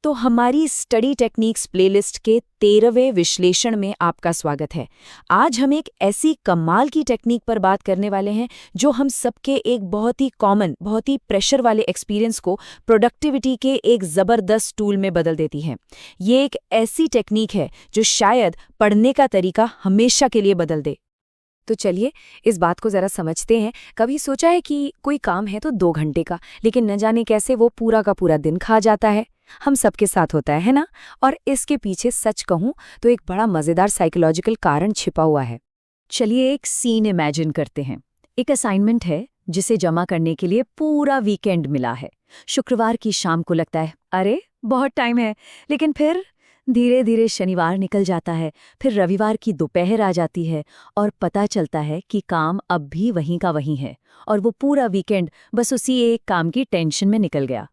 तो हमारी study techniques playlist के 13वें विश्लेषण में आपका स्वागत है। आज हम एक ऐसी कमाल की टेक्निक पर बात करने वाले हैं जो हम सबके एक बहुत ही कॉमन, बहुत ही प्रेशर वाले एक्सपीरियंस को प्रोडक्टिविटी के एक ज़बरदस्त टूल में बदल देती है। ये एक ऐसी टेक्निक है जो शायद पढ़ने का तरीका हमेशा के लिए बदल दे। तो चलिए इस बात को ज़रा समझते हैं। कभी सोचा है कि कोई काम है तो 2 घंटे का, लेकिन न जाने कैसे वो पूरा का पूरा दिन खा जाता है। हम सबके साथ होता है ना? और इसके पीछे सच कहूँ तो एक बड़ा मज़ेदार साइकोलॉजिकल कारण छिपा हुआ है। चलिए एक सीन इमेजिन करते हैं। एक असाइनमेंट है जिसे जमा करने के लिए पूरा वीकेंड मिला है। शुक्रवार की शाम को लगता है अरे बहुत टाइम है, लेकिन फिर धीरे धीरे शनिवार निकल जाता है, फिर रविवार की दोपहर आ जाती है और पता चलता है कि काम अब भी वहीं का वहीं है और वो पूरा वीकेंड बस उसी एक काम की टेंशन में निकल गया।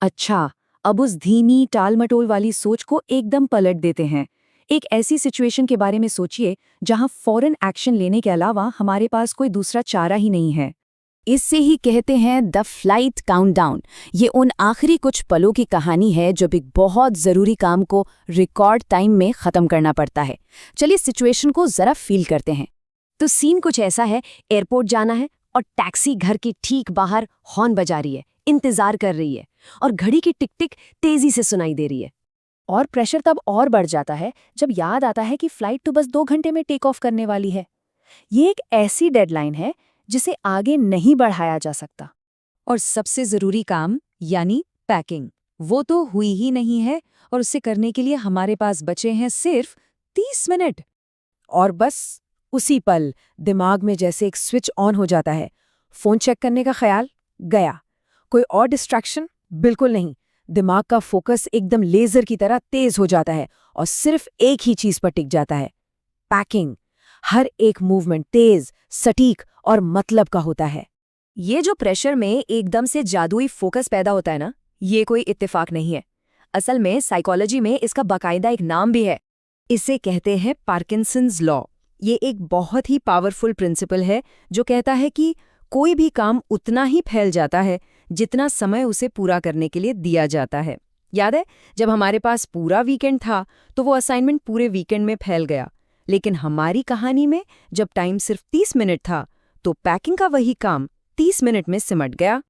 अच्छा, अब उस धीमी टालमटोल वाली सोच को एकदम पलट देते हैं। एक ऐसी सिचुएशन के बारे में सोचिए जहां फौरन एक्शन लेने के अलावा हमारे पास कोई दूसरा चारा ही नहीं है। इससे ही कहते हैं द फ्लाइट काउंटडाउन। ये उन आखिरी कुछ पलों की कहानी है जब एक बहुत ज़रूरी काम को रिकॉर्ड टाइम में ख़त्म करना पड़ता है। चलिए सिचुएशन को ज़रा फील करते हैं। तो सीन कुछ ऐसा है, एयरपोर्ट जाना है और टैक्सी घर के ठीक बाहर हॉर्न बजा रही है, इंतज़ार कर रही है और घड़ी की टिक टिक तेज़ी से सुनाई दे रही है। और प्रेशर तब और बढ़ जाता है जब याद आता है कि फ़्लाइट तो बस 2 घंटे में टेक ऑफ करने वाली है। ये एक ऐसी डेडलाइन है जिसे आगे नहीं बढ़ाया जा सकता। और सबसे ज़रूरी काम यानी पैकिंग, वो तो हुई ही नहीं है और उसे करने के लिए हमारे पास बचे हैं सिर्फ 30 मिनट। और बस उसी पल दिमाग में जैसे एक स्विच ऑन हो जाता है। फ़ोन चेक करने का ख्याल गया, कोई और डिस्ट्रैक्शन बिल्कुल नहीं। दिमाग का फोकस एकदम लेज़र की तरह तेज़ हो जाता है और सिर्फ एक ही चीज़ पर टिक जाता है, पैकिंग। हर एक मूवमेंट तेज़, सटीक और मतलब का होता है। ये जो प्रेशर में एकदम से जादुई फोकस पैदा होता है ना, ये कोई इत्तेफाक नहीं है। असल में साइकोलॉजी में इसका बाकायदा एक नाम भी है। इसे कहते हैं पार्किंसंस लॉ। ये एक बहुत ही पावरफुल प्रिंसिपल है जो कहता है कि कोई भी काम उतना ही फैल जाता है जितना समय उसे पूरा करने के लिए दिया जाता है। याद है जब हमारे पास पूरा वीकेंड था तो वो असाइनमेंट पूरे वीकेंड में फैल गया, लेकिन हमारी कहानी में जब टाइम सिर्फ 30 मिनट था तो पैकिंग का वही काम 30 मिनट में सिमट गया।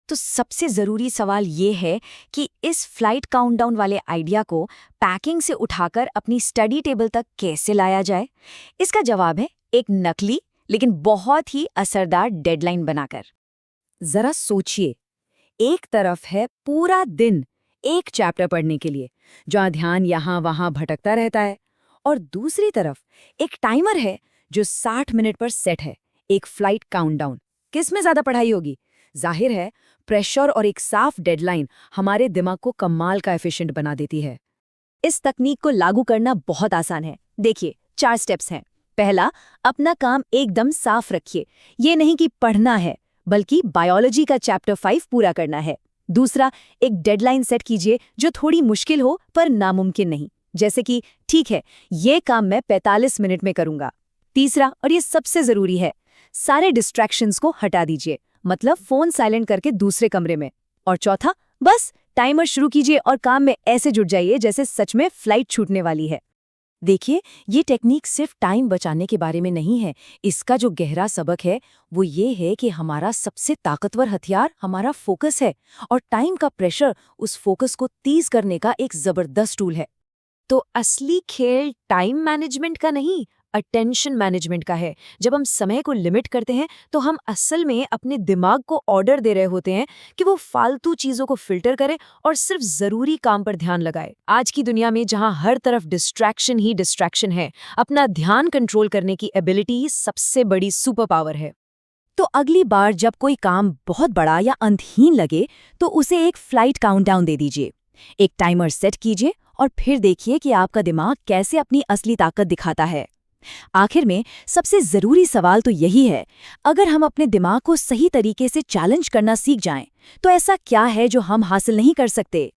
तो सबसे ज़रूरी सवाल ये है कि इस फ्लाइट काउंटडाउन वाले आइडिया को पैकिंग से उठाकर अपनी स्टडी टेबल तक कैसे लाया जाए। इसका जवाब है एक नकली लेकिन बहुत ही असरदार डेडलाइन बनाकर। ज़रा सोचिए, एक तरफ है पूरा दिन एक चैप्टर पढ़ने के लिए जहाँ ध्यान यहाँ वहाँ भटकता रहता है, और दूसरी तरफ एक टाइमर है जो 60 मिनट पर सेट है, एक फ्लाइट काउंटडाउन। किस में ज़्यादा पढ़ाई होगी? जाहिर है प्रेशर और एक साफ डेडलाइन हमारे दिमाग को कमाल का एफिशिएंट बना देती है। इस तकनीक को लागू करना बहुत आसान है। देखिए 4 स्टेप्स हैं। पहला, अपना काम एकदम साफ रखिए। ये नहीं कि पढ़ना है, बल्कि बायोलॉजी का चैप्टर 5 पूरा करना है। दूसरा, एक डेडलाइन सेट कीजिए जो थोड़ी मुश्किल हो पर नामुमकिन नहीं, जैसे कि ठीक है ये काम मैं 45 मिनट में करूंगा। तीसरा, और ये सबसे ज़रूरी है, सारे डिस्ट्रैक्शंस को हटा दीजिए, मतलब फ़ोन साइलेंट करके दूसरे कमरे में। और चौथा, बस टाइमर शुरू कीजिए और काम में ऐसे जुट जाइए जैसे सच में फ्लाइट छूटने वाली है। देखिए, ये टेक्निक सिर्फ टाइम बचाने के बारे में नहीं है। इसका जो गहरा सबक है वो ये है कि हमारा सबसे ताकतवर हथियार हमारा फोकस है और टाइम का प्रेशर उस फोकस को तेज करने का एक ज़बरदस्त टूल है। तो असली खेल टाइम मैनेजमेंट का नहीं, अटेंशन मैनेजमेंट का है। जब हम समय को लिमिट करते हैं तो हम असल में अपने दिमाग को ऑर्डर दे रहे होते हैं कि वो फालतू चीज़ों को फिल्टर करे और सिर्फ ज़रूरी काम पर ध्यान लगाए। आज की दुनिया में जहां हर तरफ डिस्ट्रैक्शन ही डिस्ट्रैक्शन है, अपना ध्यान कंट्रोल करने की एबिलिटी सबसे बड़ी सुपर पावर है। तो अगली बार जब कोई काम बहुत बड़ा या अंतहीन लगे तो उसे एक फ्लाइट काउंटडाउन दे दीजिए, एक टाइमर सेट कीजिए और फिर देखिए कि आपका दिमाग कैसे अपनी असली ताकत दिखाता है। आखिर में सबसे ज़रूरी सवाल तो यही है, अगर हम अपने दिमाग को सही तरीके से चैलेंज करना सीख जाएं, तो ऐसा क्या है जो हम हासिल नहीं कर सकते?